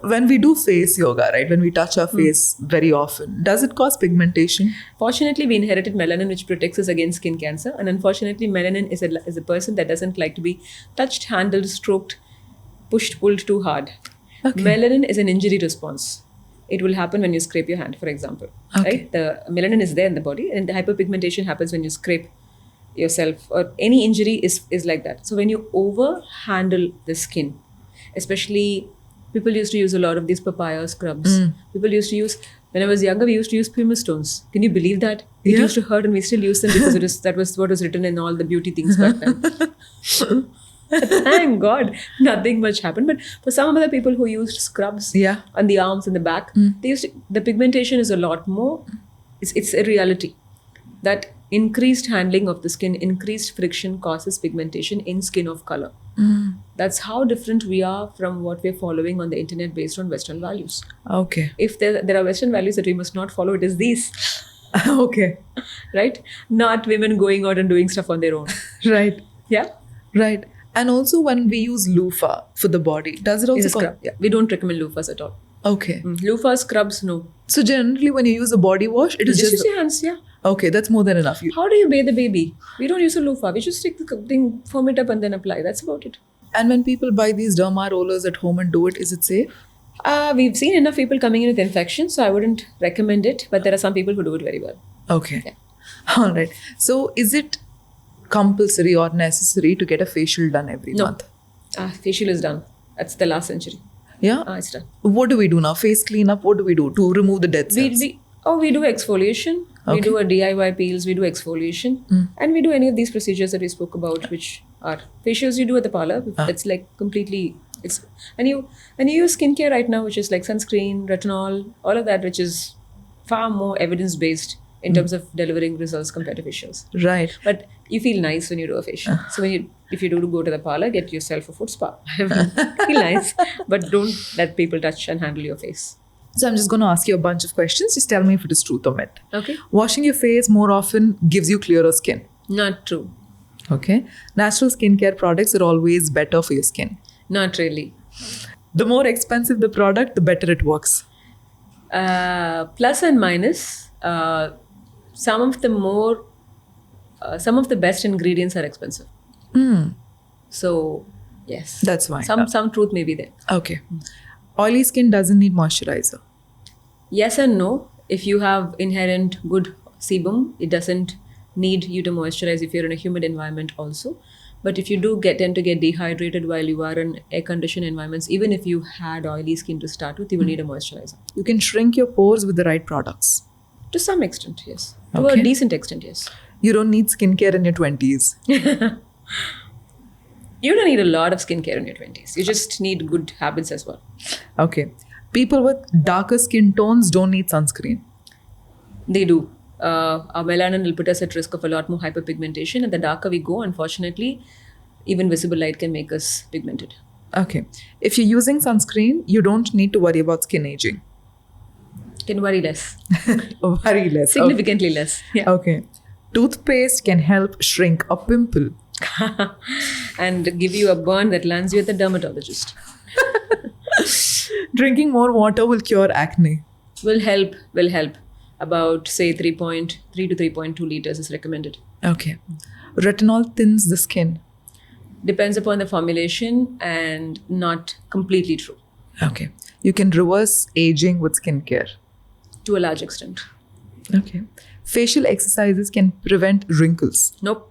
when we do face yoga, right, when we touch our face very often, does it cause pigmentation? Fortunately, we inherited melanin, which protects us against skin cancer. And unfortunately, melanin is a person that doesn't like to be touched, handled, stroked, pushed, pulled too hard. Okay. Melanin is an injury response. It will happen when you scrape your hand, for example. Okay. Right? The melanin is there in the body, and the hyperpigmentation happens when you scrape yourself, or any injury is like that. So when you over handle the skin, especially people used to use a lot of these papaya scrubs. People used to use, when I was younger, we used to use pumice stones. Can you believe that? It Yeah. used to hurt, and we still use them because that was what was written in all the beauty things back then. Thank God, nothing much happened. But for some other people who used scrubs Yeah. on the arms and the back, the pigmentation is a lot more. It's a reality that increased handling of the skin, increased friction causes pigmentation in skin of color. That's how different we are from what we're following on the internet based on Western values. Okay. If there are Western values that we must not follow, it is these, Okay. right? Not women going out and doing stuff on their own. Right. Yeah? Right. And also when we use loofah for the body, does it also It's a scrub. Yeah. We don't recommend loofahs at all. Okay. Loofahs, scrubs, no. So generally when you use a body wash, it is Just just... use your hands, yeah. Okay, that's more than enough. How do you bathe the baby? We don't use a loofah. We just take the thing, foam it up, and then apply. That's about it. And when people buy these derma rollers at home and do it, is it safe? We've seen enough people coming in with infections, so I wouldn't recommend it. But there are some people who do it very well. Okay. Yeah. All right. So is it compulsory or necessary to get a facial done every No. month? Facial is done. That's the last century. Yeah? It's done. What do we do now? Face cleanup, what do we do to remove the dead cells? We do exfoliation. Okay. We do a DIY peels. We do exfoliation. And we do any of these procedures that we spoke about, which are facials you do at the parlor. That's like completely... And you use skincare right now, which is like sunscreen, retinol, all of that, which is far more evidence-based in terms of delivering results compared to facials. Right. But you feel nice when you do a facial. So if you do go to the parlor, get yourself a foot spa. Feel nice, but don't let people touch and handle your face. So I'm just going to ask you a bunch of questions. Just tell me if it is truth or myth. Okay. Washing your face more often gives you clearer skin. Not true. Okay. Natural skincare products are always better for your skin. Not really. The more expensive the product, the better it works. Plus and minus. Some of the best ingredients are expensive. So, yes. That's fine. Some truth may be there. Okay. Oily skin doesn't need moisturizer. Yes and no. If you have inherent good sebum, it doesn't need you to moisturize if you're in a humid environment also. But if you do tend to get dehydrated while you are in air-conditioned environments, even if you had oily skin to start with, you will need a moisturizer. You can shrink your pores with the right products. To some extent, yes. To Okay. a decent extent, yes. You don't need skincare in your 20s. You don't need a lot of skincare in your 20s. You just need good habits as well. Okay. People with darker skin tones don't need sunscreen. They do. Our melanin will put us at risk of a lot more hyperpigmentation. And the darker we go, unfortunately, even visible light can make us pigmented. Okay. If you're using sunscreen, you don't need to worry about skin aging. Can worry less. Worry less. Significantly less. Yeah. Okay. Toothpaste can help shrink a pimple. And give you a burn that lands you at the dermatologist. Drinking more water will cure acne. Will help. About, say, 3.3 to 3.2 liters is recommended. Okay. Retinol thins the skin. Depends upon the formulation and not completely true. Okay. You can reverse aging with skincare. To a large extent. Okay. Facial exercises can prevent wrinkles. Nope.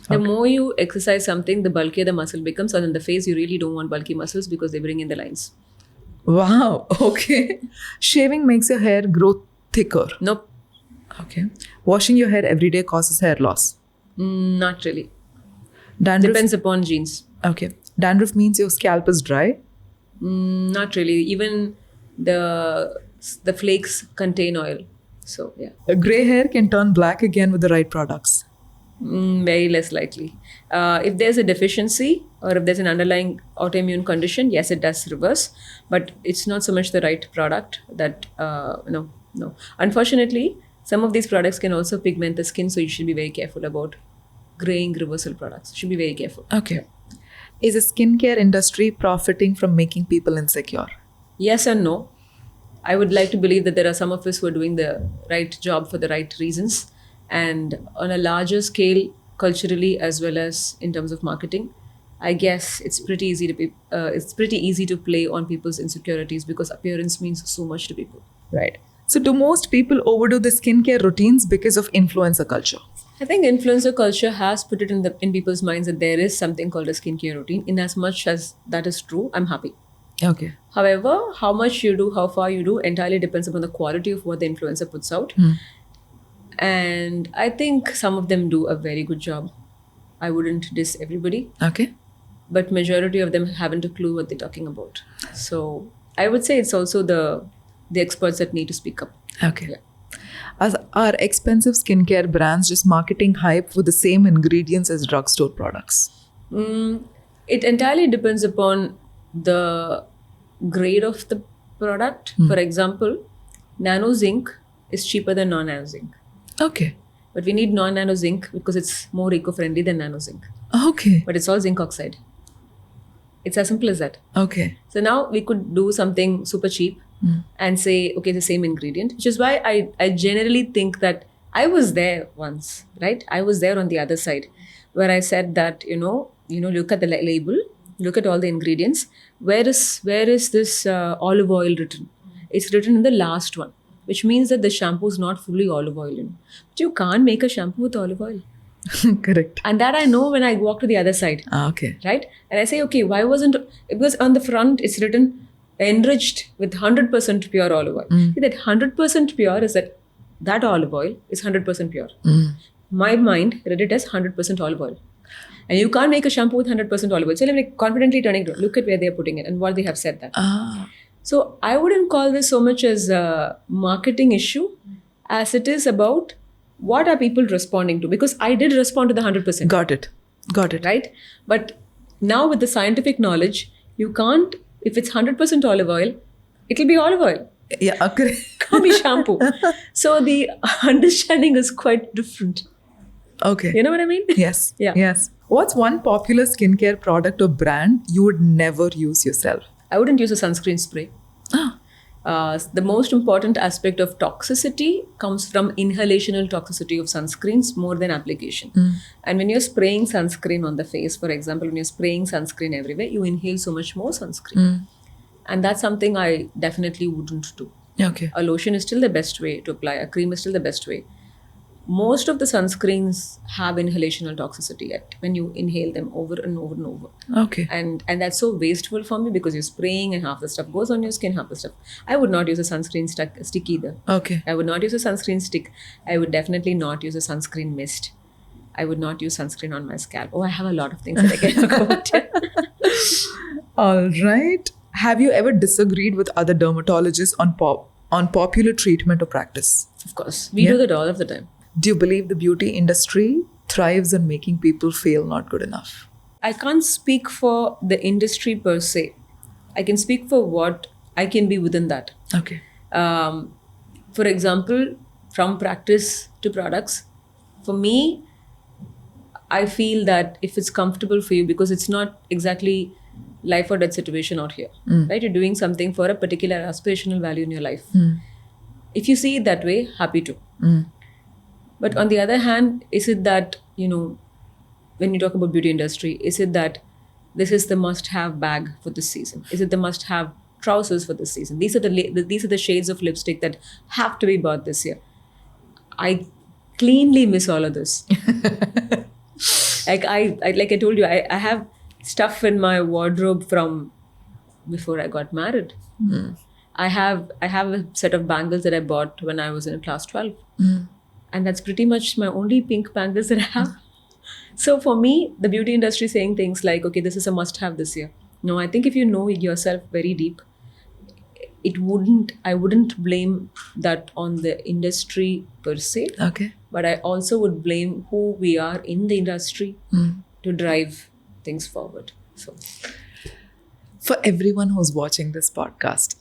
The more you exercise something, the bulkier the muscle becomes. And in the face, you really don't want bulky muscles because they bring in the lines. Wow. Okay. Shaving makes your hair grow thicker. Nope. Okay. Washing your hair every day causes hair loss. Not really. Dandruff. Depends upon genes. Okay. Dandruff means your scalp is dry. Not really. Even the flakes contain oil. So, yeah. Gray hair can turn black again with the right products. Very less likely. If there's a deficiency or if there's an underlying autoimmune condition, yes, it does reverse. But it's not so much the right product that, no. Unfortunately, some of these products can also pigment the skin. So you should be very careful about graying reversal products. Should be very careful. Okay. Is the skincare industry profiting from making people insecure? Yes and no. I would like to believe that there are some of us who are doing the right job for the right reasons. And on a larger scale, culturally as well as in terms of marketing, I guess it's pretty easy to play on people's insecurities because appearance means so much to people. Right. So, do most people overdo the skincare routines because of influencer culture? I think influencer culture has put it in people's minds that there is something called a skincare routine. In as much as that is true, I'm happy. Okay. However, how much you do, how far you do, entirely depends upon the quality of what the influencer puts out. And I think some of them do a very good job. I wouldn't diss everybody, Okay. but majority of them haven't a clue what they're talking about. So I would say it's also the experts that need to speak up. Okay. Yeah. Are expensive skincare brands just marketing hype for the same ingredients as drugstore products? It entirely depends upon the grade of the product. For example, nano zinc is cheaper than non-nano zinc. Okay. But we need non-nano zinc because it's more eco-friendly than nano zinc. Okay. But it's all zinc oxide. It's as simple as that. Okay. So now we could do something super cheap and say, okay, the same ingredient, which is why I generally think that I was there once, right? I was there on the other side where I said that, look at the label, look at all the ingredients. Where is this olive oil written? It's written in the last one, which means that the shampoo is not fully olive oil. But you can't make a shampoo with olive oil. Correct. And that I know when I walk to the other side. Okay. Right? And I say, okay, why wasn't because on the front it's written enriched with 100% pure olive oil. See, that 100% pure is that olive oil is 100% pure. My mind read it as 100% olive oil. And you can't make a shampoo with 100% olive oil. So I'm like confidently turning to look at where they're putting it and what they have said that. So I wouldn't call this so much as a marketing issue as it is about what are people responding to, because I did respond to the 100%. Got it. Right? But now with the scientific knowledge, you can't, if it's 100% olive oil, it'll be olive oil. Yeah, correct. It can't be shampoo. So the understanding is quite different. Okay. You know what I mean? Yes. Yeah. Yes. What's one popular skincare product or brand you would never use yourself? I wouldn't use a sunscreen spray. The most important aspect of toxicity comes from inhalational toxicity of sunscreens more than application. And when you're spraying sunscreen on the face, for example, when you're spraying sunscreen everywhere, you inhale so much more sunscreen. And that's something I definitely wouldn't do. Okay. A lotion is still the best way to apply. A cream is still the best way. Most of the sunscreens have inhalational toxicity when you inhale them over and over and over. Okay. And that's so wasteful for me because you're spraying and half the stuff goes on your skin, half the stuff. I would not use a sunscreen stick either. Okay. I would not use a sunscreen stick. I would definitely not use a sunscreen mist. I would not use sunscreen on my scalp. Oh, I have a lot of things that I can talk about. All right. Have you ever disagreed with other dermatologists on popular treatment or practice? Of course. We do that all of the time. Do you believe the beauty industry thrives on making people feel not good enough? I can't speak for the industry per se. I can speak for what I can be within that. Okay. For example, from practice to products, for me, I feel that if it's comfortable for you, because it's not exactly life or death situation out here, right? You're doing something for a particular aspirational value in your life. If you see it that way, happy to. But on the other hand, is it that, when you talk about beauty industry, is it that this is the must-have bag for this season? Is it the must-have trousers for this season? These are the shades of lipstick that have to be bought this year. I cleanly miss all of this. Like I told you, I have stuff in my wardrobe from before I got married. I have a set of bangles that I bought when I was in class 12. And that's pretty much my only pink bangles that I have. So for me, the beauty industry saying things like, okay, this is a must-have this year. No, I think if you know yourself very deep, I wouldn't blame that on the industry per se. Okay. But I also would blame who we are in the industry to drive things forward. So, for everyone who's watching this podcast,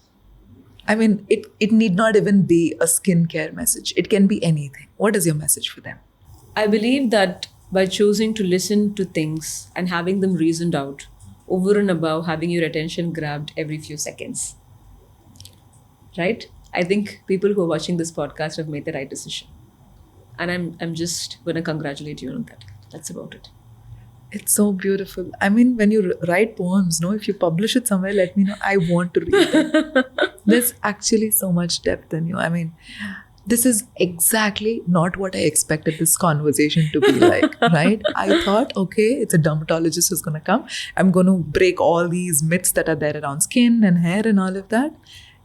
I mean, it need not even be a skincare message. It can be anything. What is your message for them? I believe that by choosing to listen to things and having them reasoned out, over and above having your attention grabbed every few seconds, right? I think people who are watching this podcast have made the right decision. And I'm just gonna congratulate you on that. That's about it. It's so beautiful. I mean, when you write poems, no, if you publish it somewhere, let me know. I want to read them. There's actually so much depth in you. I mean, this is exactly not what I expected this conversation to be like, right? I thought, okay, it's a dermatologist who's going to come. I'm going to break all these myths that are there around skin and hair and all of that.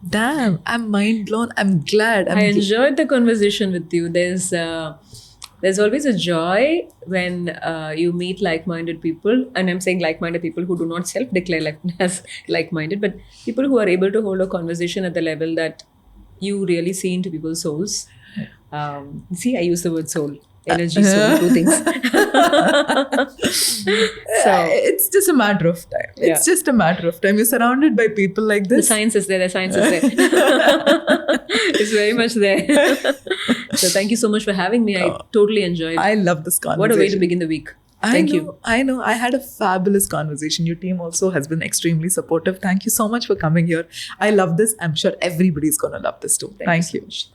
Damn, I'm mind blown. I'm glad. I enjoyed the conversation with you. There's always a joy when you meet like-minded people, and I'm saying like-minded people who do not self-declare as like-minded, but people who are able to hold a conversation at the level that you really see into people's souls. See, I use the word soul, energy, soul, two things. So it's just a matter of time. Yeah. It's just a matter of time. You're surrounded by people like the this. science is there. The science is there. It's very much there. So thank you so much for having me. I totally enjoyed. I love this conversation. What a way to begin the week. Thank you. I know. I had a fabulous conversation. Your team also has been extremely supportive. Thank you so much for coming here. I love this. I'm sure everybody's going to love this too. Thank you. So much.